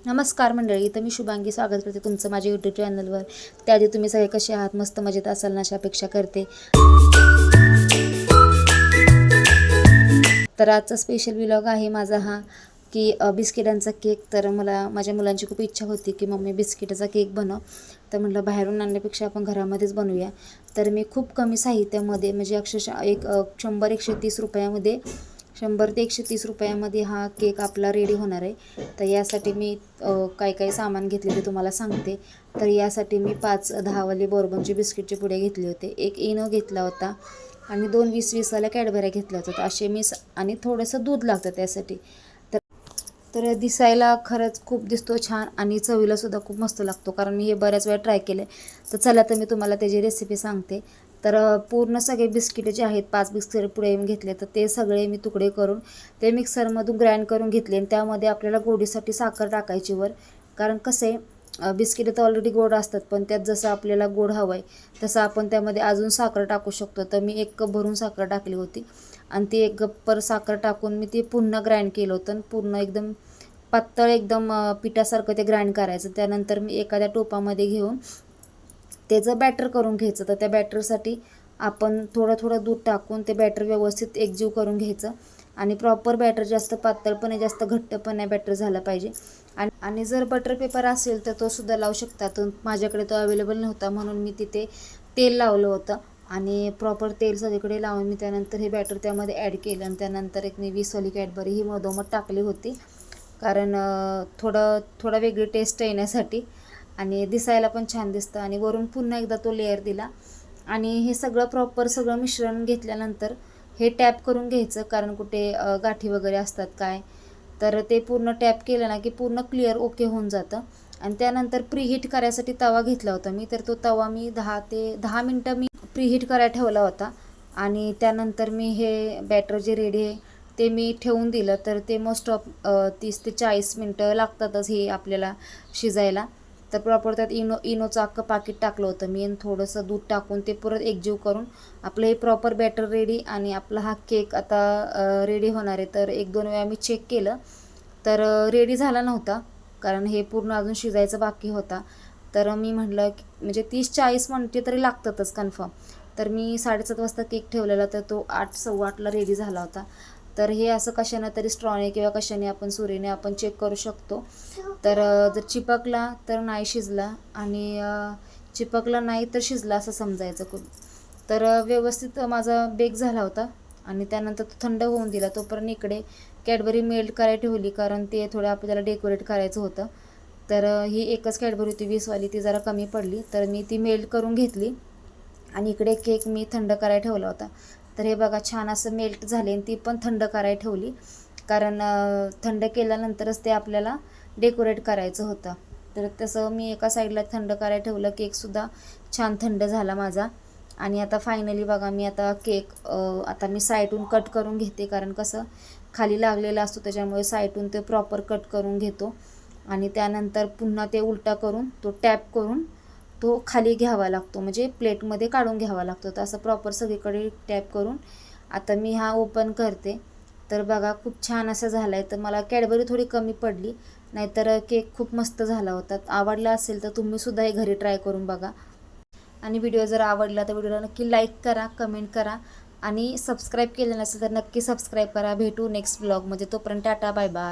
नमस्कार मंडळी, तर मी शुभांगी स्वागत करते तुमचं माझ्या यूट्यूब चॅनलवर. त्याआधी तुम्ही सगळे कसे आहात? मस्त मजेत असाल ना, अशा अपेक्षा करते. तर आजचा स्पेशल व्लॉग आहे माझा हा की बिस्किटांचा केक. तर मला माझ्या मुलांची खूप इच्छा होती की मम्मी बिस्किटाचा केक बनव. तर म्हटलं बाहेरून आणण्यापेक्षा आपण घरामध्येच बनवूया. तर मी खूप कमी साहित्यामध्ये म्हणजे अक्षरशः 100-130 रुपयामध्ये 100 ते 130 रुपयामध्ये हा केक आपला रेडी होणार आहे. तर यासाठी मी काय काय सामान घेतले ते तुम्हाला सांगते. तर यासाठी मी 5-10 वाले बोर्बनचे बिस्किटचे पुडे घेतले होते, एक इनो घेतला होता आणि 2 20-20 वाल्या कॅडबऱ्या घेतल्या होत्या. तर असे मी आणि थोडंसं दूध लागतं त्यासाठी. तर तर दिसायला खरंच खूप दिसतो छान आणि चवीलासुद्धा खूप मस्त लागतो, कारण मी हे बऱ्याच वेळा ट्राय केले. तर चला तर मी तुम्हाला त्याची रेसिपी सांगते. तर पूर्ण सगळे बिस्किट जे आहेत 5 बिस्किट पुढे घेतले, तर ते सगळे मी तुकडे करून ते मिक्सरमधून ग्राइंड करून घेतले. आणि त्यामध्ये आपल्याला गोडीसाठी साखर टाकायची वर, कारण कसं आहे बिस्किट तर ऑलरेडी गोड असतात, पण त्यात जसं आपल्याला गोड हवं आहे तसं आपण त्यामध्ये अजून साखर टाकू शकतो. तर मी 1 कप भरून साखर टाकली होती आणि ती 1 कप साखर टाकून मी ती पुन्हा ग्राइंड केलं होतं. पूर्ण एकदम पातळ एकदम पिठासारखं ते ग्राइंड करायचं. त्यानंतर मी एखाद्या टोपामध्ये घेऊन त्याचं बॅटर करून घ्यायचं. तर त्या बॅटरसाठी आपण थोडं थोडं दूध टाकून ते बॅटर व्यवस्थित एकजीव करून घ्यायचं. आणि प्रॉपर बॅटर, जास्त पातळ पण नाही जास्त घट्ट पण नाही बॅटर झालं पाहिजे. आणि जर बटर पेपर असेल तर तो सुद्धा लावू शकता. तर माझ्याकडे तो अवेलेबल नव्हता म्हणून मी तिथे तेल लावलं होतं. आणि प्रॉपर तेल सगळीकडे लावून मी त्यानंतर हे बॅटर त्यामध्ये ॲड केलं. आणि त्यानंतर एक मी 20 वाली कॅडबरी ही मधोमध टाकली होती, कारण थोडं वेगळी टेस्ट येण्यासाठी आणि दिसायला पण छान दिसतं. आणि वरून पुन्हा एकदा तो लेअर दिला. आणि हे सगळं प्रॉपर सगळं मिश्रण घेतल्यानंतर हे टॅप करून घ्यायचं, कारण कुठे गाठी वगैरे असतात काय. तर ते पूर्ण टॅप केलं ना की पूर्ण क्लिअर ओके होऊन जातं. आणि त्यानंतर प्रीहीट करायसाठी तवा घेतला होता मी. तर तो तवा मी 10 मिनटं मी प्रीहीट करायला ठेवला होता. आणि त्यानंतर मी हे बॅटर जे रेडी आहे ते मी ठेवून दिलं. तर ते मोस्ट ऑफ 30 ते 40 मिनटं लागतातच हे आपल्याला शिजायला. तर प्रॉपर त्यात इनोचं अख्खं पाकीट टाकलं होतं मी आणि थोडंसं दूध टाकून ते परत एकजीव करून आपलं हे प्रॉपर बॅटर रेडी. आणि आपला हा केक आता रेडी होणार आहे. तर 1-2 वेळा मी चेक केलं तर रेडी झाला नव्हता, कारण हे पूर्ण अजून शिजायचं बाकी होता. तर मी म्हटलं की म्हणजे 30-40 मिनटे तरी लागतातच कन्फर्म. तर मी 7:30 वाजता केक ठेवलेला, तर तो 8-8:15ला रेडी झाला होता. तर हे असं कशानं तरी स्ट्रॉने किंवा कशाने आपण सुरीने आपण चेक करू शकतो. तर जर चिपकला तर नाही शिजला आणि चिपकला नाही तर शिजला असं समजायचं खूप. तर व्यवस्थित माझा बेक झाला होता. आणि त्यानंतर तो थंड होऊन दिला. तोपर्यंत इकडे कॅडबरी मेल्ट करायला ठेवली, कारण ते थोडं आपल्याला डेकोरेट करायचं होतं. तर ही एकच कॅडबरी होती 20 वाली, ती जरा कमी पडली तर मी ती मेल्ट करून घेतली. आणि इकडे केक मी थंड करायला ठेवला होता. तर हे बघा छान असं मेल्ट झाले आणि ती पण थंड करायला ठेवली, कारण थंड केल्यानंतरच ते आपल्याला डेकोरेट करायचं होतं. तर तसं मी एका साईडला थंड करायला ठेवलं. केकसुद्धा छान थंड झाला माझा. आणि आता फायनली बघा मी आता केक आता मी साईडून कट करून घेते, कारण कसं खाली लागलेला असतो त्याच्यामुळे साईडून ते प्रॉपर कट करून घेतो. आणि त्यानंतर पुन्हा ते उलटा करून तो टॅप करून तो खाली घ्यावा लागतो, म्हणजे प्लेटमध्ये काढून घ्यावा लागतो. तर असं प्रॉपर सगळीकडे टॅप करून आता मी हा ओपन करते. तर बघा खूप छान असं झालं आहे. तर मला कॅडबरी थोडी कमी पडली, नाहीतर केक खूप मस्त झाला होता. आवडला असेल तर तुम्हीसुद्धा हे घरी ट्राय करून बघा. आणि व्हिडिओ जर आवडला तर व्हिडिओला नक्की लाईक करा, कमेंट करा आणि सबस्क्राईब केलं नसेल तर नक्की सबस्क्राईब करा. भेटू नेक्स्ट ब्लॉगमध्ये. तोपर्यंत टाटा, बाय बाय.